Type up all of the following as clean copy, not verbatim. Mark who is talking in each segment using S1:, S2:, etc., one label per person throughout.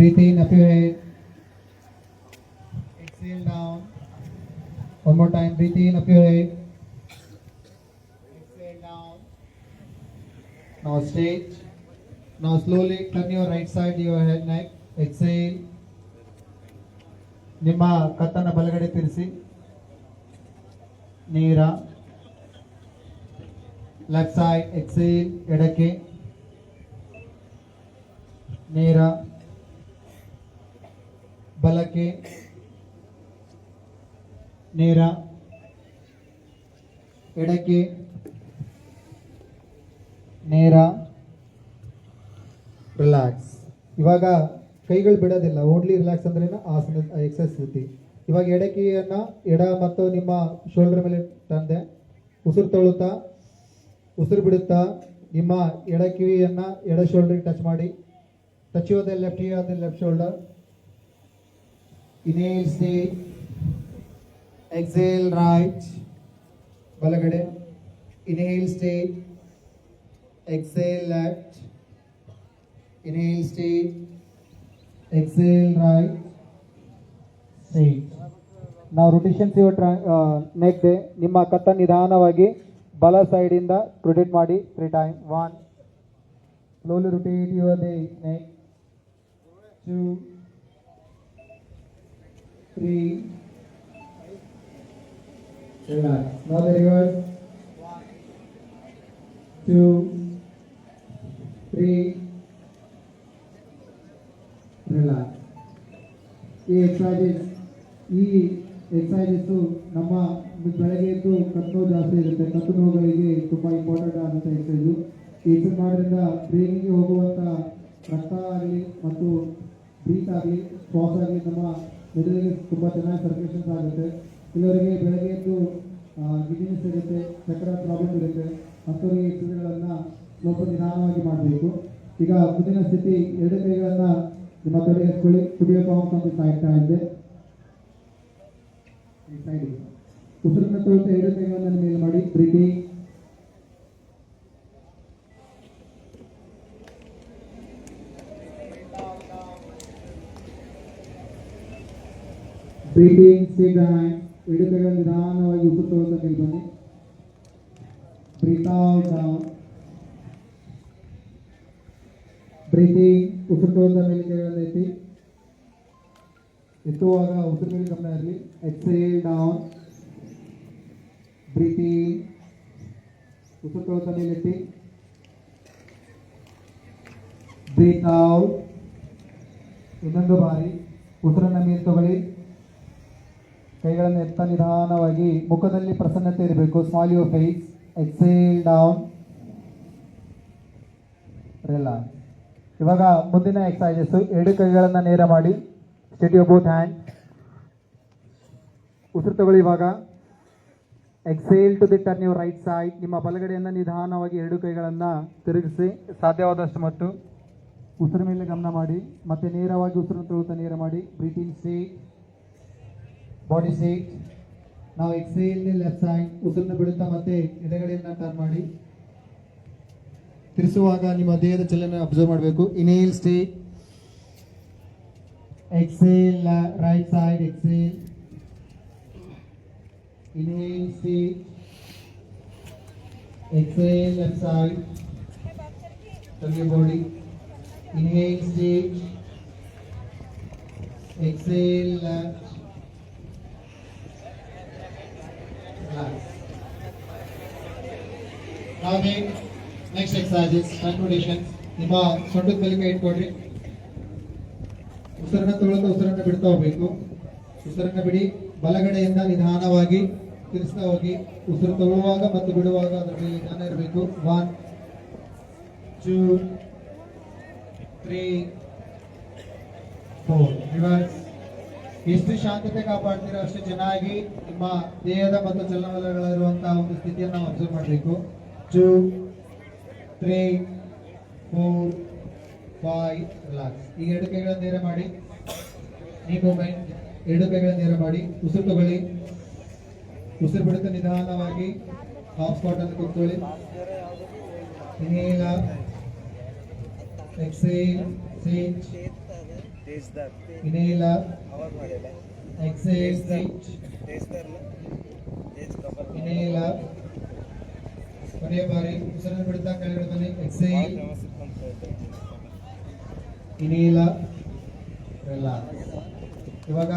S1: Breathe in up your head. Exhale down. One more time. Breathe in up your head. Exhale down. Now straight. Now slowly turn your right side, your head, neck. Exhale. ನಿಮ್ಮ ಕತ್ತನ ಬಲಗಡೆ ತಿರಿಸಿ. ನೇರ. Left side. Exhale. ಎಡಕ್ಕೆ. ನೇರ. ಬಲಕ್ಕೆ. ನೇರ. ಎಡಕ್ಕೆ. ನೇರ. Relax. ಇವಾಗ ಕೈಗಳು ಬಿಡೋದಿಲ್ಲ, ಓನ್ಲಿ ರಿಲ್ಯಾಕ್ಸ್ ಅಂದ್ರೆ ಆಸನ ಎಕ್ಸರ್ಸೈಸ್ ರೀತಿ. ಇವಾಗ ಎಡಕಿಯನ್ನ ಎಡ ಮತ್ತು ನಿಮ್ಮ ಶೋಲ್ಡರ್ ಮೇಲೆ ತಂದೆ ಉಸಿರು ತೊಳುತ್ತಾ ಉಸಿರು ಬಿಡುತ್ತಾ ನಿಮ್ಮ ಎಡ ಕಿವಿಯನ್ನ ಎಡ ಶೋಲ್ಡರ್ಗೆ ಟಚ್ ಮಾಡಿ. Touch your the left ear the left shoulder. Inhale stay. Exhale right ಬಲಗಡೆ. Inhale stay. Exhale left. Inhale, stay. Exhale, right. Straight. Now rotations your neck day. ನಿಮ್ಮ ಕತ್ತ ನಿಧಾನವಾಗಿ ಬಲ ಸೈಡ್ ಇಂದ ರೊಟೇಟ್ ಮಾಡಿ 3 times. 1. Slowly rotate your neck. 2. 3. Relax. Now the reverse. 1. 2. 3. Relax. ಈ exercises ನಮ್ಮ ಬೆಳಗ್ಗೆ ಎದ್ದು ಕತ್ತು ನೋವು ಜಾಸ್ತಿ ಇರುತ್ತೆ. ಕತ್ತು ನೋವುಗಳಿಗೆ ತುಂಬ ಇಂಪಾರ್ಟೆಂಟ್ ಆದಂಥ ಎಕ್ಸಸೈಸು. ಈ ಎಕ್ಸಸೈಸ್ ಮಾಡೋದ್ರಿಂದ ಬ್ರೈನಿಗೆ ಹೋಗುವಂಥ ರಕ್ತ ಆಗಲಿ ಮತ್ತು ಬ್ರೀತ್ ಆಗಲಿ ಶ್ವಾಸ ಆಗಲಿ ನಮ್ಮ ಮೆದುಳಿಗೆ ತುಂಬ ಚೆನ್ನಾಗಿ ಸರ್ಕ್ಯುಲೇಷನ್ಸ್ ಆಗುತ್ತೆ. ಕೆಲವರಿಗೆ ಬೆಳಗ್ಗೆ ಎದ್ದು ಗಿಡ್ಡಿನೆಸ್ ಇರುತ್ತೆ, ಚಕ್ರ ಪ್ರಾಬ್ಲಮ್ ಇರುತ್ತೆ. ಅಂಥವರಿಗೆ ಎಕ್ಸಸೈಸ್ಗಳನ್ನು ಸ್ವಲ್ಪ ನಿಧಾನವಾಗಿ ಮಾಡಬೇಕು. ಈಗ ಮುಂದಿನ ಸ್ಥಿತಿ, ಎರಡು ಕೈಗಳನ್ನು ನಿಮ್ಮ ತೊಡೆಗೆ ಎತ್ಕೊಳ್ಳಿ. ಕುಡಿಯೋ ಪಾಯಿಂಟ್ ಒಂದು ಸಾಯ್ತಾ ಇದೆ. ಈ ಸೈಡಿಗೆ ಉಸಿರನ್ನ ತೊಳ್ತಾ ಎರಡು ಕೈಗಳನ್ನು ಮೇಲೆ ಮಾಡಿ. ಬ್ರೀತಿಂಗ್. ಬ್ರೀತಿಂಗ್. Stay back. ಎರಡು ಕೈಗಳನ್ನು ನಿಧಾನವಾಗಿ ಉಸಿರು ತೊಳ್ತಾ ಮೇಲೆ ಬನ್ನಿ. Breathe out down. ಬ್ರೀತಿಂಗ್. ಉಸಿರು ತೊಳ್ತಾ ಮೇಲೆ ಕೈಗಳನ್ನು ಎತ್ತಿ. ಎತ್ತುವಾಗ ಉಸಿರು ಮೇಲೆ ಗಮನ ಇರಲಿ. Exhale down. ಬ್ರೀತಿಂಗ್. ಉಸಿರು ತೊಳ್ತಾ ಮೇಲೆ ಎತ್ತಿ. Breathe out. ಇನ್ನೊಂದು ಬಾರಿ ಉಸಿರನ್ನ ಮೇಲೆ ತಗೊಳ್ಳಿ. ಕೈಗಳನ್ನು ಎತ್ತ ನಿಧಾನವಾಗಿ. ಮುಖದಲ್ಲಿ ಪ್ರಸನ್ನತೆ ಇರಬೇಕು. Small your face. Exhale down. Relax. ಇವಾಗ ಮುಂದಿನ ಎಕ್ಸಸೈಸಸ್. ಎರಡು ಕೈಗಳನ್ನು ನೇರ ಮಾಡಿ. Straight your both hand. ಉಸಿರು ತಗೊಳ್ಳಿ. ಇವಾಗ exhale to the turn your right side. ನಿಮ್ಮ ಬಲಗಡೆಯನ್ನು ನಿಧಾನವಾಗಿ ಎರಡು ಕೈಗಳನ್ನು ತಿರುಗಿಸಿ ಸಾಧ್ಯವಾದಷ್ಟು ಮಟ್ಟು ಉಸಿರು ಮೇಲೆ ಗಮನ ಮಾಡಿ. ಮತ್ತೆ ನೇರವಾಗಿ ಉಸಿರನ್ನು ತೊಳುತ್ತಾ ನೇರ ಮಾಡಿ. ಬ್ರೀತಿಂಗ್. ಸ್ಟ್ರೇಟ್. Body straight. ನಾವು ಎಕ್ಸೇಲ್ ಲೆಫ್ಟ್ ಸೈಡ್. ಉಸಿರನ್ನು ಬಿಡುತ್ತಾ ಮತ್ತೆ ಎಡಗಡೆಯನ್ನು ಟರ್ನ್ ಮಾಡಿ. ತಿರುಸುವಾಗ ನಿಮ್ಮ ದೇಹದ ಚಲನೆ ಅಬ್ಸರ್ವ್ ಮಾಡಬೇಕು. Inhale stay. Exhale right side. Exhale. Inhale stay. Exhale left side. Turn your body. Inhale stay. Exhale left. Now then, next exercise is front rotations. ನಿಮ್ಮ ಸೊಂಟದ ಮೇಲೆ ಕೈ ಇಟ್ಕೊಡ್ರಿ. ಉಸಿರನ್ನ ತೊಗೊಳ್ತಾ ಉಸಿರನ್ನ ಬಿಡ್ತಾ ಹೋಗ್ಬೇಕು. ಉಸಿರನ್ನ ಬಿಡಿ. ಬಲಗಡೆಯಿಂದ ನಿಧಾನವಾಗಿ ತಿರ್ಸ್ತಾ ಹೋಗಿ. ಉಸಿರು ತಗೊಳ್ಳುವಾಗ ಮತ್ತು ಬಿಡುವಾಗ ಅದರ ಮೇಲೆ ನಿಧಾನ ಇರಬೇಕು. 1 2 3 4. ರಿವರ್ಸ್. ಎಷ್ಟು ಶಾಂತತೆ ಕಾಪಾಡ್ತೀರೋ ಅಷ್ಟು ಚೆನ್ನಾಗಿ ನಿಮ್ಮ ದೇಹದ ಮತ್ತು ಚಲನವಲನಗಳಿರುವಂತಹ ಒಂದು ಸ್ಥಿತಿಯನ್ನು ನಾವು ಅಬ್ಸರ್ವ್ ಮಾಡಬೇಕು. 2 3 4 5. ರಿಲ್ಯಾಕ್ಸ್. ಈಗ ಎರಡು ಕೈಗಳನ್ನು ನೇರ ಮಾಡಿ. ನೀ ಮೂವ್ಮೆಂಟ್. ಎರಡು ಕೈಗಳನ್ನು ನೇರ ಮಾಡಿ. ಉಸಿರು ತಗೊಳ್ಳಿ. ಉಸಿರು ಬಿಡುತ್ತಾ ನಿಧಾನವಾಗಿ ಹಾಫ್ ಸ್ಕ್ವಾಟ್ ಅನ್ನು ಕೂತ್ಕೊಳ್ಳಿ. ಇನ್ಹೇಲ್. ಎಕ್ಸೇಲ್. ಸಿಟ್. Inhale, exhale, sit. Inhale, ಕೊನೆಯ ಬಾರಿ ಉಸಿರನ್ನು ಬಿಡ್ತಾ ಕೆಳಗಡೆ ಬನ್ನಿ. Exhale, inhale, relax. ಇವಾಗ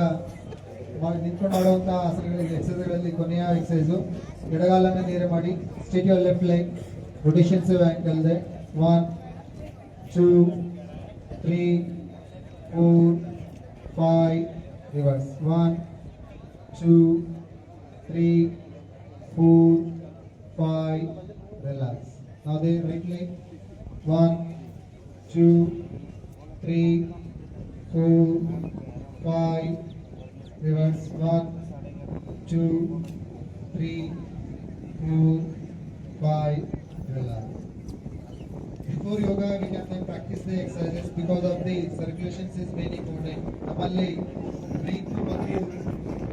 S1: ನಿಂತ್ಕೊಂಡು ಮಾಡುವಂತ ಆಸನಗಳಲ್ಲಿ ಎಕ್ಸರ್ಸೈಸ್ಗಳಲ್ಲಿ ಕೊನೆಯ ಎಕ್ಸರ್ಸೈಸು ಎಡಗಾಲನ್ನು ನೇರ ಮಾಡಿ. Straight your left leg, rotations ankle ದೆ. 1 2 3 4 5 reverse. 1 2 3 4 5 relax. Now the right leg. 1 2 3 4 5 reverse. 1 2 3 4 5 relax. Before yoga we can then practice the exercises because of the circulation is very important. ನಮ್ಮಲ್ಲಿ breathe ಮತ್ತು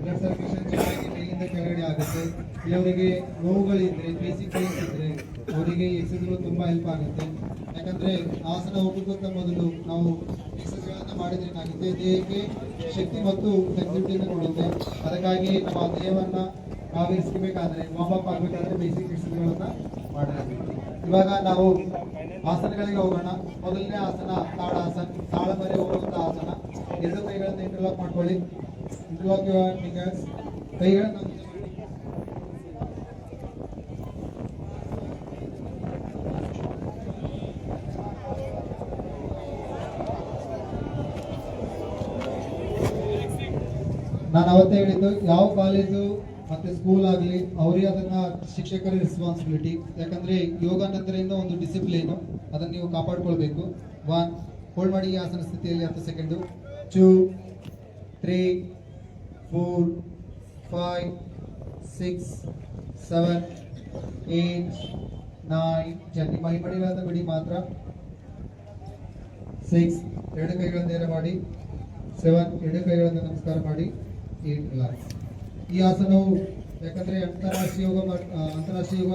S1: blood circulation ಚೆನ್ನಾಗಿ ಮೇಲಿಂದ ಕೆಳಗಡೆ ಆಗುತ್ತೆ. ಕೆಲವರಿಗೆ ನೋವುಗಳಿದ್ರೆ, basic pains ಇದ್ರೆ ಅವರಿಗೆ ಎಕ್ಸರ್ಸೈಸ್ಗಳು ತುಂಬಾ ಹೆಲ್ಪ್ ಆಗುತ್ತೆ. ಯಾಕಂದ್ರೆ ಆಸನ ಹೋಗೋಕ್ಕಿಂತ ಮೊದಲು ನಾವು ಎಕ್ಸರ್ಸೈಸ್ಗಳನ್ನು ಮಾಡಿದ್ರೆ ಏನಾಗುತ್ತೆ, ದೇಹಕ್ಕೆ ಶಕ್ತಿ ಮತ್ತು ಫ್ಲೆಕ್ಸಿಬಿಲಿಟಿಯನ್ನು ಕೊಡುತ್ತೆ. ಅದಕ್ಕಾಗಿ ನಮ್ಮ ದೇಹವನ್ನ ಆವರಿಸಬೇಕಾದ್ರೆ, ವಾರ್ಮ್ ಅಪ್ ಆಗಬೇಕಾದ್ರೆ ಬೇಸಿಕ್ ಎಕ್ಸರ್ಸೈಸ್ಗಳನ್ನ ಮಾಡಬೇಕು. ಇವಾಗ ನಾವು ಆಸನಗಳಿಗೆ ಹೋಗೋಣ. ಮೊದಲನೇ ಆಸನ ತಾಡಾಸನ, ತಾಳ ಮೇಲೆ ಹೋಗುವಂತ ಆಸನ. ಎರಡು ಕೈಗಳನ್ನು ಇಂಟರ್ಲಾಕ್ ಮಾಡ್ಕೊಳ್ಳಿ. Interlock your fingers. ಕೈಗಳನ್ನು ನಾನು ಅವತ್ತೇ ಹೇಳಿದ್ದು, ಯಾವ ಕಾಲೇಜು ಮತ್ತೆ ಸ್ಕೂಲ್ ಆಗಲಿ ಅವರೇ ಅದನ್ನ ಶಿಕ್ಷಕರ ರೆಸ್ಪಾನ್ಸಿಬಿಲಿಟಿ. ಯಾಕಂದ್ರೆ ಯೋಗ ನಂತರ ಒಂದು ಡಿಸಿಪ್ಲಿನ್, ಅದನ್ನ ನೀವು ಕಾಪಾಡ್ಕೊಳ್ಬೇಕು. 1 ಹೋಲ್ಡ್ ಮಾಡಿ ಈ ಆಸನ ಸ್ಥಿತಿಯಲ್ಲಿ 10 ಸೆಕೆಂಡು. 2 3 4 5 6 7 8 9 10. ನಿಮ್ಮ ಹಿಮ್ಮಡಿಗಳನ್ನ ಬಿಡಿ ಮಾತ್ರ. 6 ಎರಡು ಕೈಗಳನ್ನು ನೇರ ಮಾಡಿ. 7 ಎರಡು ಕೈಗಳನ್ನು ನಮಸ್ಕಾರ ಮಾಡಿ. 8 ರಿಲ್ಯಾಕ್ಸ್. ಈ ಆಸನವು ಯಾಕಂದ್ರೆ ಅಂತಾರಾಷ್ಟ್ರೀಯ ಯೋಗ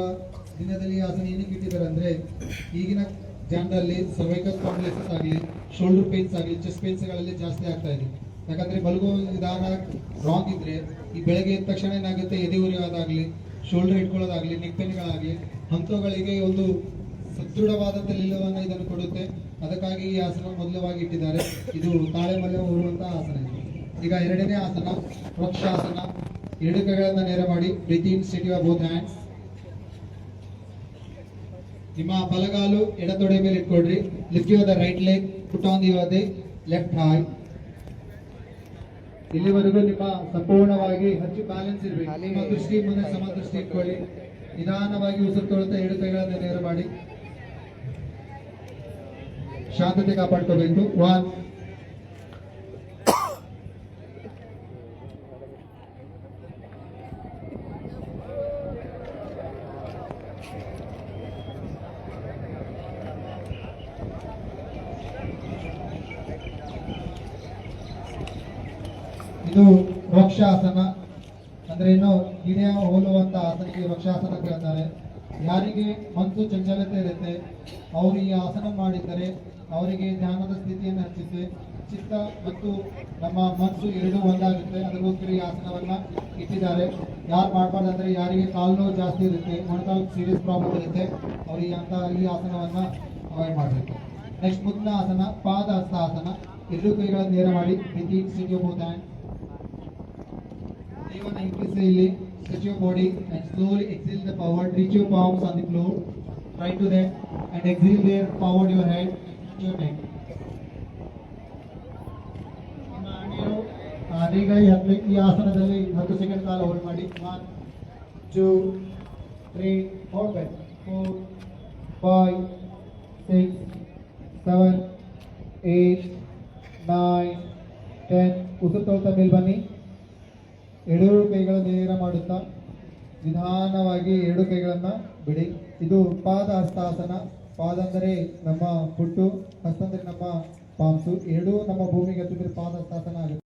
S1: ದಿನದಲ್ಲಿ ಈ ಆಸನ ಏನಕ್ಕೆ ಇಟ್ಟಿದ್ದಾರೆ ಅಂದ್ರೆ, ಈಗಿನ ಜನರಲ್ಲಿ ಸರ್ವೈಕಲ್ ಕಾಂಪ್ಲೆಕ್ಸಸ್ ಆಗಲಿ, ಶೋಲ್ಡರ್ ಪೇನ್ಸ್ ಆಗಲಿ, ಚೆಸ್ಟ್ ಪೇನ್ಸ್ಗಳಲ್ಲಿ ಜಾಸ್ತಿ ಆಗ್ತಾ ಇದೆ. ಯಾಕಂದ್ರೆ ಮಲಗುವ ವಿಧಾನ ರಾಂಗ್ ಇದ್ರೆ ಈ ಬೆಳಗ್ಗೆ ಎದ್ದ ತಕ್ಷಣ ಏನಾಗುತ್ತೆ, ಎದೆ ಉರಿಯೋದಾಗ್ಲಿ, ಶೋಲ್ಡರ್ ಇಟ್ಕೊಳ್ಳೋದಾಗ್ಲಿ, ನೆಕ್ ಪೇನ್ಗಳಾಗಲಿ, ಅಂಥವುಗಳಿಗೆ ಒಂದು ಸದೃಢವಾದಂಥ ಲೀಲವನ್ನು ಇದನ್ನು ಕೊಡುತ್ತೆ. ಅದಕ್ಕಾಗಿ ಈ ಆಸನ ಮೊದಲವಾಗಿ ಇಟ್ಟಿದ್ದಾರೆ. ಇದು ತಾಳೆ ಮಲೆ ಹೋಗುವಂತಹ ಆಸನ ಇದೆ. ಈಗ ಎರಡನೇ ಆಸನ ವೃಕ್ಷಾಸನ. ಎರಡು ಕೈಗಳನ್ನು ನೇರ ಮಾಡಿ. Breathe in, straight your both hands. ನಿಮ್ಮ ಬಲಗಾಲು ಎಡ ತೊಡೆ ಮೇಲೆ ಇಟ್ಕೊಳ್ರಿ. Lift your the right leg, put on your the left thigh. ಇಲ್ಲಿವರೆಗೂ ನಿಮ್ಮ ಸಂಪೂರ್ಣವಾಗಿ ಹಚ್ಚು ಬ್ಯಾಲೆನ್ಸ್ ಇರಬೇಕು. ನಿಮ್ಮ ದೃಷ್ಟಿ ಮುಂದೆ ಸಮದೃಷ್ಟಿ ಇಟ್ಕೊಳ್ಳಿ. ನಿಧಾನವಾಗಿ ಉಸಿರು ತೊಳ್ತಾ ಎರಡು ಕೈಗಳನ್ನು ನೇರ ಮಾಡಿ. ಶಾಂತತೆ ಕಾಪಾಡ್ಕೋಬೇಕು. 1 ಇದು ವೃಕ್ಷಾಸನ ಅಂದ್ರೆ ಗಿಡ ಹೋಲುವಂತ ಆಸನಕ್ಕೆ ವೃಕ್ಷಾಸನ ಕೇಳ್ತಾರೆ. ಯಾರಿಗೆ ಮನಸ್ಸು ಚಂಚಲತೆ ಇರುತ್ತೆ ಅವರು ಈ ಆಸನ ಮಾಡಿದರೆ ಅವರಿಗೆ ಧ್ಯಾನದ ಸ್ಥಿತಿಯನ್ನು ಹಚ್ಚಿಸುತ್ತೆ. ಚಿತ್ತ ಮತ್ತು ನಮ್ಮ ಮನಸ್ಸು ಎರಡೂ ಒಂದಾಗುತ್ತೆ. ಅದಕ್ಕೋಸ್ಕರ ಈ ಆಸನವನ್ನ ಇಟ್ಟಿದ್ದಾರೆ. ಯಾರು ಮಾಡಬಾರ್ದು ಅಂದ್ರೆ, ಯಾರಿಗೆ ಕಾಲು ನೋವು ಜಾಸ್ತಿ ಇರುತ್ತೆ, ಮೊಣಕಾಲು ಸೀರಿಯಸ್ ಪ್ರಾಬ್ಲಮ್ ಇರುತ್ತೆ, ಅವ್ರಿಗೆ ಈ ಆಸನವನ್ನ ಅವಾಯ್ಡ್ ಮಾಡಬೇಕು. ನೆಕ್ಸ್ಟ್ ಮುಂದಿನ ಆಸನ ಪಾದ ಹಸ್ತ ಆಸನ. ಎರಡು ಕೈಗಳನ್ನು ನೇರ ಮಾಡಿ. Stretch your body and slowly exhale the forward. Reach your palms on the floor. Try to that and exhale there. Forward your head to your neck. ಈ ಆಸನದಲ್ಲಿ 10 ಸೆಕೆಂಡ್ ಕಾಲ ಹೋಲ್ಡ್ ಮಾಡಿ. 1 2 3 4 5 6 7 8 9 10. ಉಸಿರು ತೊಳ್ತಾ ಮೇಲೆ ಬನ್ನಿ. ಎರಡು ಕೈಗಳ ನೇರ ಮಾಡುತ್ತಾ ನಿಧಾನವಾಗಿ ಎರಡು ಕೈಗಳನ್ನ ಬಿಡಿ. ಇದು ಪಾದ ಹಸ್ತಾಸನ. ಪಾದ ಅಂದರೆ ನಮ್ಮ ಫುಟ್ಟು, ಹಸ್ತ ಅಂದರೆ ನಮ್ಮ ಪಾಮ್ಸು. ಎರಡೂ ನಮ್ಮ ಭೂಮಿಗೆ ಹತ್ತಿದ್ರೆ ಪಾದ ಹಸ್ತಾಸನ ಆಗುತ್ತೆ.